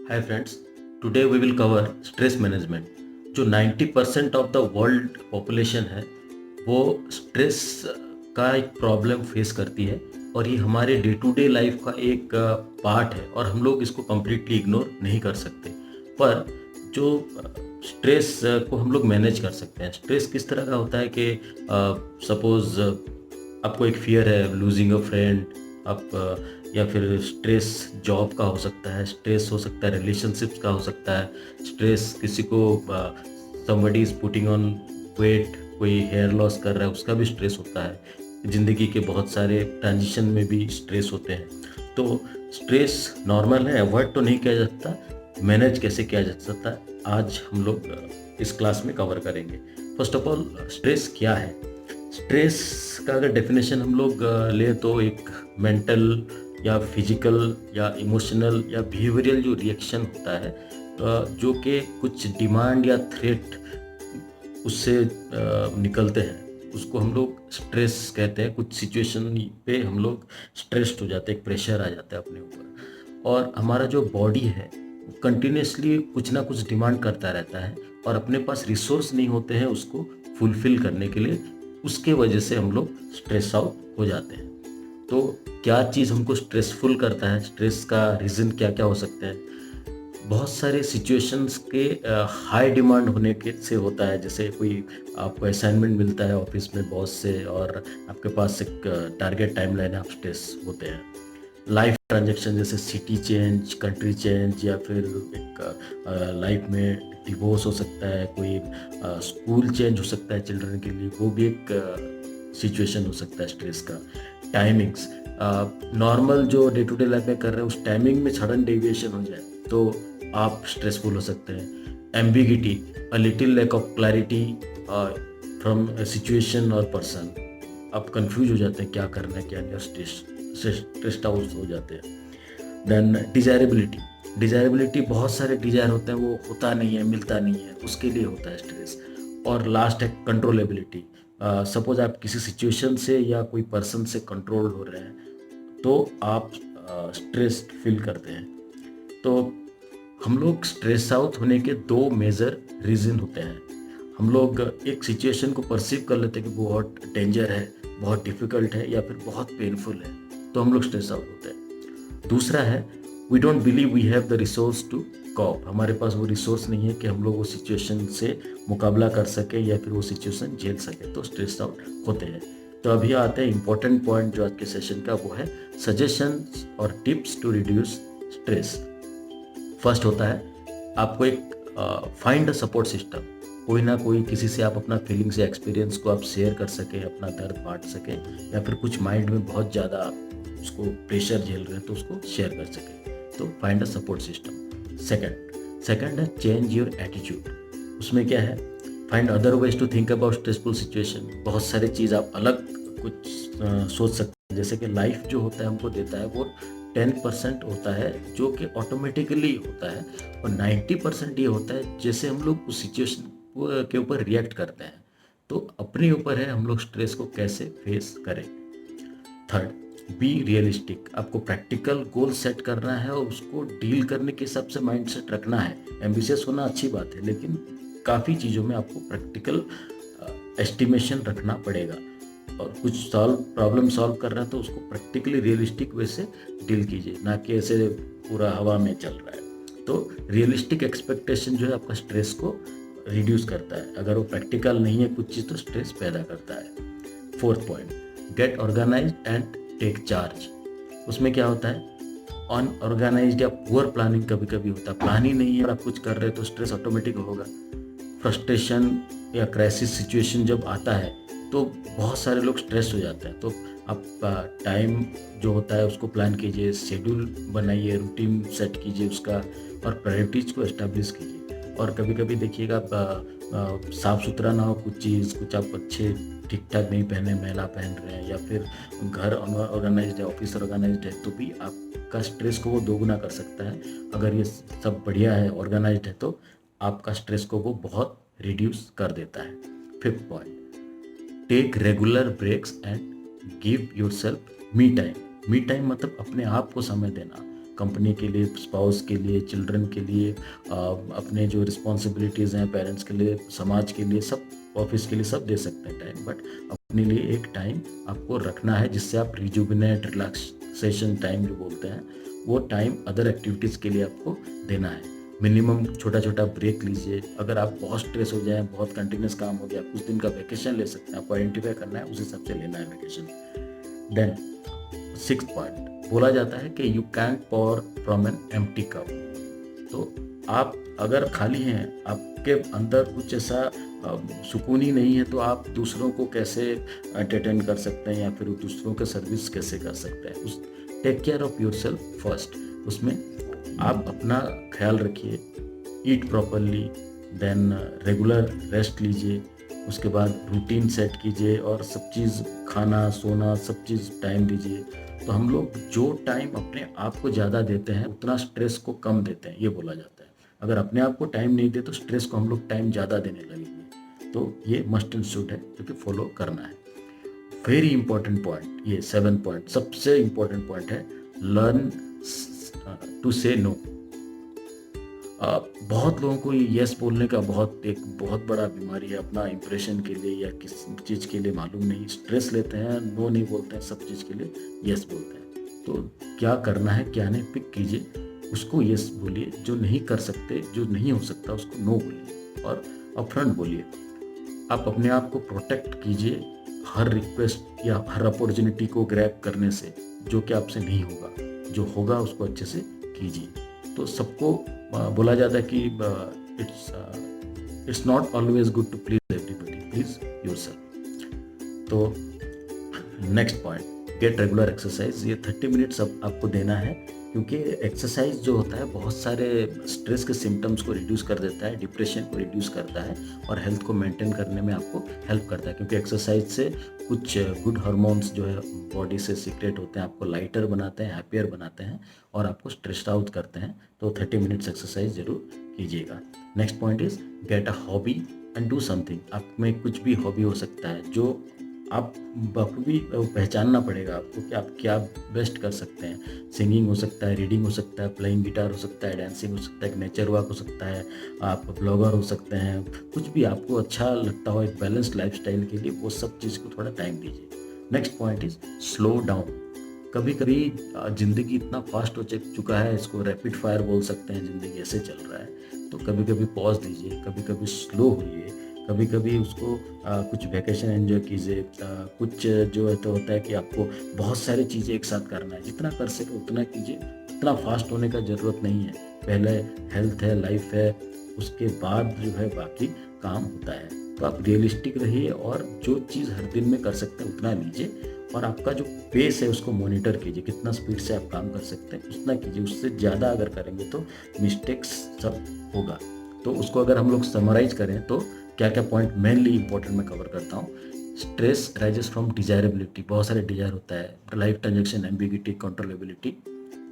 Hi friends, today we will cover stress management. जो 90% of the world population है वो stress का एक प्रॉब्लम फेस करती है और ये हमारे डे टू डे लाइफ का एक पार्ट है और हम लोग इसको कम्प्लीटली इग्नोर नहीं कर सकते। पर जो स्ट्रेस को हम लोग मैनेज कर सकते हैं। स्ट्रेस किस तरह का होता है कि सपोज आपको एक फियर है लूजिंग अ फ्रेंड, आप या फिर स्ट्रेस जॉब का हो सकता है, स्ट्रेस हो सकता है रिलेशनशिप्स का हो सकता है, स्ट्रेस किसी को somebody is putting on weight, कोई हेयर लॉस कर रहा है उसका भी स्ट्रेस होता है। ज़िंदगी के बहुत सारे ट्रांजिशन में भी स्ट्रेस होते हैं। तो स्ट्रेस नॉर्मल है, अवॉइड तो नहीं किया जा सकता, मैनेज कैसे किया जा सकता है आज हम लोग इस क्लास में कवर करेंगे। फर्स्ट ऑफ ऑल स्ट्रेस क्या है? स्ट्रेस का अगर डेफिनेशन हम लोग लें तो एक मेंटल या फिजिकल या इमोशनल या बिहेवियरल जो रिएक्शन होता है जो कि कुछ डिमांड या थ्रेट उससे निकलते हैं, उसको हम लोग स्ट्रेस कहते हैं। कुछ सिचुएशन पे हम लोग स्ट्रेस्ड हो जाते हैं, एक प्रेशर आ जाता है अपने ऊपर और हमारा जो बॉडी है कंटिन्यूसली कुछ ना कुछ डिमांड करता रहता है और अपने पास रिसोर्स नहीं होते हैं उसको फुलफिल करने के लिए। उसके वजह से हम लोग स्ट्रेस आउट हो जाते हैं। तो क्या चीज़ हमको स्ट्रेसफुल करता है, स्ट्रेस का रीज़न क्या क्या हो सकते हैं? बहुत सारे सिचुएशंस के हाई डिमांड होने के से होता है। जैसे कोई आपको असाइनमेंट मिलता है ऑफिस में बॉस से और आपके पास एक टारगेट टाइमलाइन है, आप स्ट्रेस होते हैं। लाइफ ट्रांजैक्शन जैसे सिटी चेंज, कंट्री चेंज या फिर एक लाइफ में डिवोर्स हो सकता है, कोई स्कूल चेंज हो सकता है चिल्ड्रन के लिए, वो भी एक सिचुएशन हो सकता है स्ट्रेस का। टाइमिंग्स, नॉर्मल जो डे टू डे लाइफ में कर रहे हैं उस टाइमिंग में सडन डेविएशन हो जाए तो आप स्ट्रेसफुल हो सकते हैं। Ambiguity, a little lack of clarity from situation और पर्सन, आप कंफ्यूज हो जाते हैं क्या करना है क्या नहीं, स्ट्रेस्ड आउट हो जाते हैं। देन डिजायरेबिलिटी, डिजायरेबिलिटी बहुत सारे डिजायर होते हैं वो होता नहीं है, मिलता नहीं है, उसके लिए होता है स्ट्रेस। और लास्ट है कंट्रोलेबिलिटी, सपोज आप किसी सिचुएशन से या कोई पर्सन से कंट्रोल हो रहे हैं तो आप स्ट्रेस्ड फील करते हैं। तो हम लोग स्ट्रेस आउट होने के दो मेजर रीज़न होते हैं। हम लोग एक सिचुएशन को परसीव कर लेते हैं कि बहुत डेंजर है, बहुत डिफ़िकल्ट है या फिर बहुत पेनफुल है, तो हम लोग स्ट्रेस आउट होते हैं। दूसरा है we don't believe we have the resource to cope, हमारे पास वो रिसोर्स नहीं है कि हम लोग वो सिचुएशन से मुकाबला कर सके या फिर वो सिचुएशन झेल सके, तो स्ट्रेस आउट होते हैं। तो अभी आते हैं इंपॉर्टेंट पॉइंट जो आज के सेशन का, वो है सजेशंस और tips to reduce stress. First होता है आपको एक फाइंड अ सपोर्ट सिस्टम, कोई ना कोई किसी से आप अपना फीलिंग्स या एक्सपीरियंस को आप शेयर कर सकें, अपना दर्द बांट सकें या फिर कुछ माइंड में बहुत ज़्यादा उसको प्रेशर झेल रहे हैं तो उसको शेयर कर सकें। तो find a support system. Second है चेंज योर एटीट्यूड। उसमें क्या है, find other ways to think about stressful situation. बहुत सारी चीज़ आप अलग कुछ सोच सकते हैं। जैसे कि लाइफ जो होता है हमको देता है वो 10% होता है जो कि ऑटोमेटिकली होता है और 90% ये होता है जैसे हम लोग उस सिचुएशन के ऊपर रिएक्ट करते हैं। तो अपने ऊपर है हम लोग स्ट्रेस को कैसे फेस करें। Third, be realistic. आपको प्रैक्टिकल गोल सेट करना है और उसको डील करने के हिसाब से माइंडसेट रखना है। एम्बिशियस होना अच्छी बात है लेकिन काफ़ी चीज़ों में आपको प्रैक्टिकल एस्टिमेशन रखना पड़ेगा और कुछ प्रॉब्लम सॉल्व कर रहा है तो उसको प्रैक्टिकली रियलिस्टिक वे से डील कीजिए, ना कि ऐसे पूरा हवा में चल रहा है। तो रियलिस्टिक एक्सपेक्टेशन जो है आपका स्ट्रेस को रिड्यूस करता है। अगर वो प्रैक्टिकल नहीं है कुछ चीज़ तो स्ट्रेस पैदा करता है। Fourth point, get organized and take charge. उसमें क्या होता है, अनऑर्गेनाइज्ड या पुअर प्लानिंग कभी कभी होता है। प्लान ही नहीं है और आप कुछ कर रहे हो तो स्ट्रेस ऑटोमेटिक होगा। फ्रस्ट्रेशन या क्राइसिस सिचुएशन जब आता है तो बहुत सारे लोग स्ट्रेस हो जाते हैं। तो आप टाइम जो होता है उसको प्लान कीजिए, शेड्यूल बनाइए, रूटीन सेट कीजिए उसका और प्रायोरिटीज़ को एस्टेब्लिश कीजिए। और कभी कभी देखिएगा साफ़ सुथरा ना हो कुछ चीज़, कुछ आप अच्छे ठीक ठाक नहीं पहने, मैला पहन रहे हैं या फिर घर ऑर्गेनाइज्ड है, ऑफिस ऑर्गेनाइज्ड है, तो भी आपका स्ट्रेस को वो दोगुना कर सकता है। अगर ये सब बढ़िया है, ऑर्गेनाइज्ड है, तो आपका स्ट्रेस को वो बहुत रिड्यूस कर देता है। Fifth point, take regular breaks and give yourself me time. Me time मतलब अपने आप को समय देना। कंपनी के लिए, स्पाउस के लिए, चिल्ड्रन के लिए, अपने जो रिस्पॉन्सिबिलिटीज़ हैं पेरेंट्स के लिए, समाज के लिए, सब ऑफिस के लिए सब दे सकते हैं टाइम, बट अपने लिए एक टाइम आपको रखना है जिससे आप रिजुविनेट, रिलैक्सेशन टाइम जो बोलते हैं वो टाइम अदर एक्टिविटीज़ के लिए आपको देना है। मिनिमम छोटा छोटा ब्रेक लीजिए। अगर आप बहुत स्ट्रेस हो जाए, बहुत कंटिन्यूस काम हो गया, कुछ दिन का वैकेशन ले सकते हैं। आपको आइडेंटिफाई करना है, उस हिसाब से लेना है वैकेशन। देन 6th पॉइंट बोला जाता है कि you can pour from an empty cup. तो आप अगर खाली हैं, आपके अंदर कुछ ऐसा सुकून ही नहीं है, तो आप दूसरों को कैसे एंटरटेन कर सकते हैं या फिर दूसरों का सर्विस कैसे कर सकते हैं। उस take care of yourself first, उसमें आप अपना ख्याल रखिए, eat properly, then regular rest लीजिए, उसके बाद रूटीन सेट कीजिए और सब चीज़, खाना सोना सब चीज़ टाइम दीजिए। तो हम लोग जो टाइम अपने आप को ज़्यादा देते हैं उतना स्ट्रेस को कम देते हैं, ये बोला जाता है। अगर अपने आप को टाइम नहीं दे तो स्ट्रेस को हम लोग टाइम ज़्यादा देने लगेंगे। तो ये मस्ट एंड शुड है जो कि फॉलो करना है। वेरी इंपॉर्टेंट पॉइंट, ये 7th पॉइंट सबसे इंपॉर्टेंट पॉइंट है, लर्न टू से नो। बहुत लोगों को ये यस बोलने का एक बहुत बड़ा बीमारी है, अपना इंप्रेशन के लिए या किस चीज़ के लिए मालूम नहीं, स्ट्रेस लेते हैं, नो नहीं बोलते हैं, सब चीज़ के लिए यस बोलते हैं। तो क्या करना है क्या नहीं, पिक कीजिए, उसको यस बोलिए, जो नहीं कर सकते, जो नहीं हो सकता उसको नो बोलिए और अपफ्रंट बोलिए। आप अपने आप को प्रोटेक्ट कीजिए हर रिक्वेस्ट या हर अपॉर्चुनिटी को ग्रैब करने से, जो कि आपसे नहीं होगा, जो होगा उसको अच्छे से कीजिए। तो सबको बोला जाता है कि it's not always good to please everybody, please yourself. तो next point, get regular exercise. ये 30 मिनट्स अब आपको देना है, क्योंकि एक्सरसाइज जो होता है बहुत सारे स्ट्रेस के सिम्टम्स को रिड्यूस कर देता है, डिप्रेशन को रिड्यूस करता है और हेल्थ को मेंटेन करने में आपको हेल्प करता है। क्योंकि एक्सरसाइज से कुछ गुड हार्मोन्स जो है बॉडी से सीक्रेट होते हैं, आपको लाइटर बनाते हैं, हैप्पियर बनाते हैं और आपको स्ट्रेस्ड आउट करते हैं। तो 30 मिनट्स एक्सरसाइज जरूर कीजिएगा। Next point is get a hobby and do something. आप में कुछ भी हॉबी हो सकता है जो आप बखूबी पहचानना पड़ेगा आपको कि आप क्या बेस्ट कर सकते हैं। सिंगिंग हो सकता है, रीडिंग हो सकता है, प्लेइंग गिटार हो सकता है, डांसिंग हो सकता है, नेचर वॉक हो सकता है, आप ब्लॉगर हो सकते हैं। कुछ भी आपको अच्छा लगता हो एक बैलेंस्ड लाइफस्टाइल के लिए, वो सब चीज़ को थोड़ा टाइम दीजिए। Next point is slow down. कभी कभी ज़िंदगी इतना फास्ट हो चुका है, इसको रैपिड फायर बोल सकते हैं, ज़िंदगी ऐसे चल रहा है। तो कभी कभी पॉज दीजिए, कभी कभी स्लो होइए, कभी कभी उसको कुछ वैकेशन एंजॉय कीजिए। कुछ जो है तो होता है कि आपको बहुत सारी चीज़ें एक साथ करना है, जितना कर सके उतना कीजिए, इतना फास्ट होने का ज़रूरत नहीं है। पहले हेल्थ है, लाइफ है, उसके बाद जो है बाकी काम होता है। तो आप रियलिस्टिक रहिए और जो चीज़ हर दिन में कर सकते हैं उतना लीजिए और आपका जो पेस है उसको मॉनिटर कीजिए, कितना स्पीड से आप काम कर सकते हैं उतना कीजिए। उससे ज़्यादा अगर करेंगे तो मिस्टेक्स सब होगा। तो उसको अगर हम लोग समराइज करें तो क्या क्या पॉइंट मेनली इंपॉर्टेंट मैं कवर करता हूँ। स्ट्रेस राइजेस फ्रॉम डिजायरेबिलिटी, बहुत सारे डिजायर होता है, लाइफ ट्रांजेक्शन, एम्बिगिटी, कंट्रोलेबिलिटी,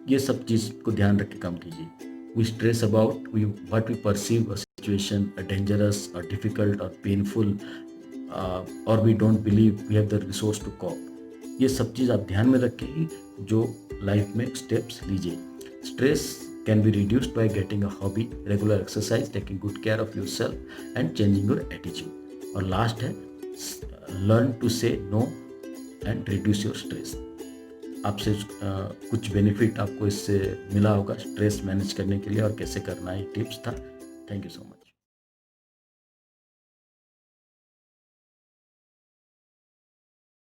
ये सब चीज़ को ध्यान रख के काम कीजिए। We stress about what we perceive a situation a dangerous और डिफिकल्ट और पेनफुल और we don't believe we have the resource to cope. ये सब चीज़ आप ध्यान में रख के ही जो लाइफ में स्टेप्स लीजिए। Stress can be reduced by getting a hobby, regular exercise, taking good care of yourself and changing your attitude. और लास्ट है learn to say no and reduce your stress. आपसे कुछ बेनिफिट आपको इससे मिला होगा स्ट्रेस मैनेज करने के लिए और कैसे करना है, टिप्स था। Thank you so much.